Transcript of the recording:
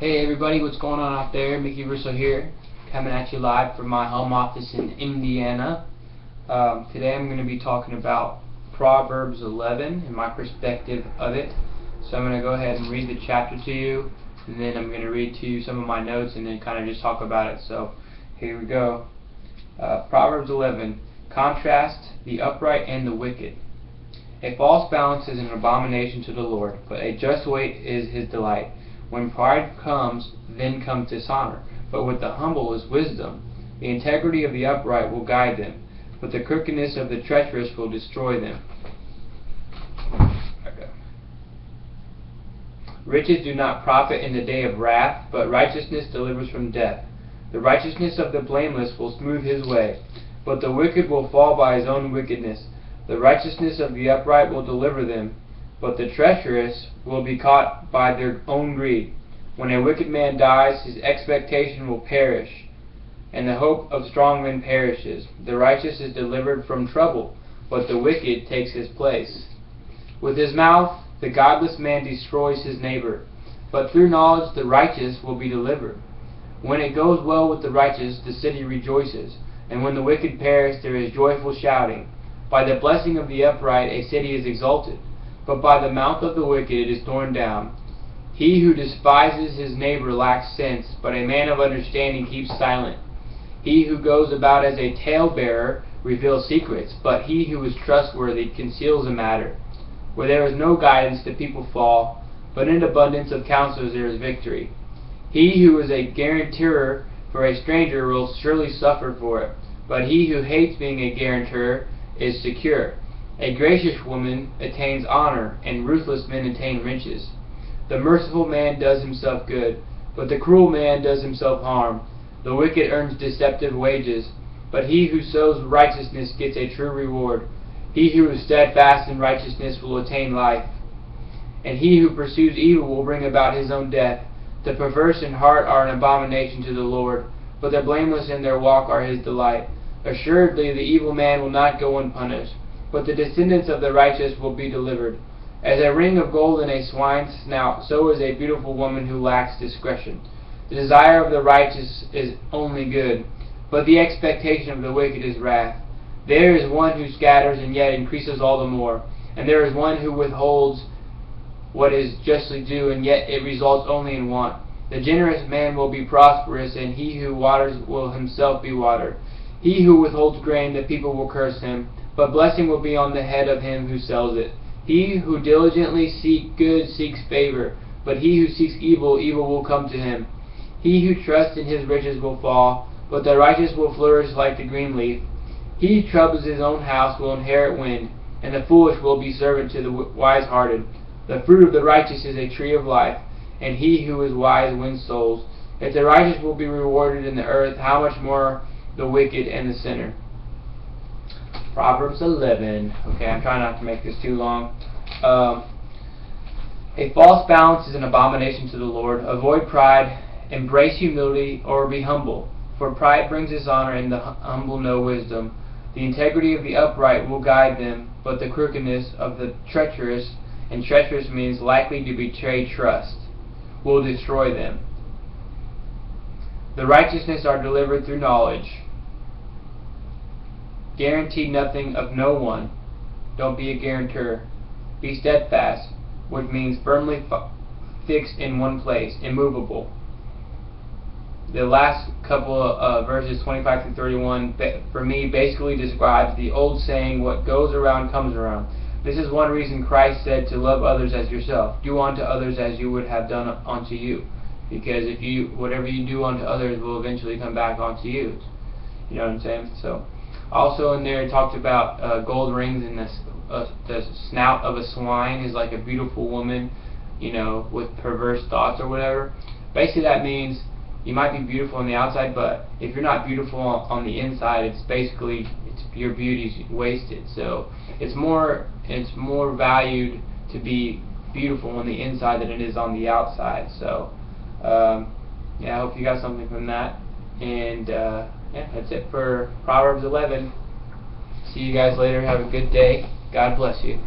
Hey everybody, what's going on out there? Mickey Russo here, coming at you live from my home office in Indiana. Today I'm going to be talking about Proverbs 11 and my perspective of it. So I'm going to go ahead and read the chapter to you, and then I'm going to read to you some of my notes and then kind of just talk about it. So here we go. Proverbs 11, contrast the upright and the wicked. A false balance is an abomination to the Lord, but a just weight is his delight. When pride comes, then comes dishonor, but with the humble is wisdom. The integrity of the upright will guide them, but the crookedness of the treacherous will destroy them. Okay. Riches do not profit in the day of wrath, but righteousness delivers from death. The righteousness of the blameless will smooth his way, but the wicked will fall by his own wickedness. The righteousness of the upright will deliver them, but the treacherous will be caught by their own greed. When a wicked man dies, his expectation will perish, and the hope of strong men perishes. The righteous is delivered from trouble, but the wicked takes his place. With his mouth, the godless man destroys his neighbor, but through knowledge the righteous will be delivered. When it goes well with the righteous, the city rejoices, and when the wicked perish, there is joyful shouting. By the blessing of the upright, a city is exalted, but by the mouth of the wicked it is torn down. He who despises his neighbor lacks sense, but a man of understanding keeps silent. He who goes about as a talebearer reveals secrets, but he who is trustworthy conceals a matter. Where there is no guidance, the people fall, but in abundance of counselors there is victory. He who is a guarantor for a stranger will surely suffer for it, but he who hates being a guarantor is secure. A gracious woman attains honor, and ruthless men attain riches. The merciful man does himself good, but the cruel man does himself harm. The wicked earns deceptive wages, but he who sows righteousness gets a true reward. He who is steadfast in righteousness will attain life, and he who pursues evil will bring about his own death. The perverse in heart are an abomination to the Lord, but the blameless in their walk are his delight. Assuredly the evil man will not go unpunished, but the descendants of the righteous will be delivered. As a ring of gold in a swine's snout, so is a beautiful woman who lacks discretion. The desire of the righteous is only good, but the expectation of the wicked is wrath. There is one who scatters and yet increases all the more, and there is one who withholds what is justly due, and yet it results only in want. The generous man will be prosperous, and he who waters will himself be watered. He who withholds grain, the people will curse him, but blessing will be on the head of him who sells it. He who diligently seeks good seeks favor, but he who seeks evil, evil will come to him. He who trusts in his riches will fall, but the righteous will flourish like the green leaf. He who troubles his own house will inherit wind, and the foolish will be servant to the wise-hearted. The fruit of the righteous is a tree of life, and he who is wise wins souls. If the righteous will be rewarded in the earth, how much more the wicked and the sinner. Proverbs 11. Okay, I'm trying not to make this too long. A false balance is an abomination to the Lord. Avoid pride, embrace humility, or be humble. For pride brings dishonor, and the humble know wisdom. The integrity of the upright will guide them, but the crookedness of the treacherous, and treacherous means likely to betray trust, will destroy them. The righteousness are delivered through knowledge. Guarantee nothing of no one. Don't be a guarantor. Be steadfast, which means firmly fixed in one place, immovable. The last couple of verses, 25 through 31, for me basically describes the old saying, what goes around comes around. This is one reason Christ said to love others as yourself. Do unto others as you would have done unto you. Because if you, whatever you do unto others will eventually come back onto you. You know what I'm saying? So, also in there it talked about gold rings, and the snout of a swine is like a beautiful woman, you know, with perverse thoughts or whatever. Basically that means you might be beautiful on the outside, but if you're not beautiful on the inside, it's basically, your beauty's wasted. So it's more valued to be beautiful on the inside than it is on the outside. So yeah, I hope you got something from that. And yeah, that's it for Proverbs 11. See you guys later. Have a good day. God bless you.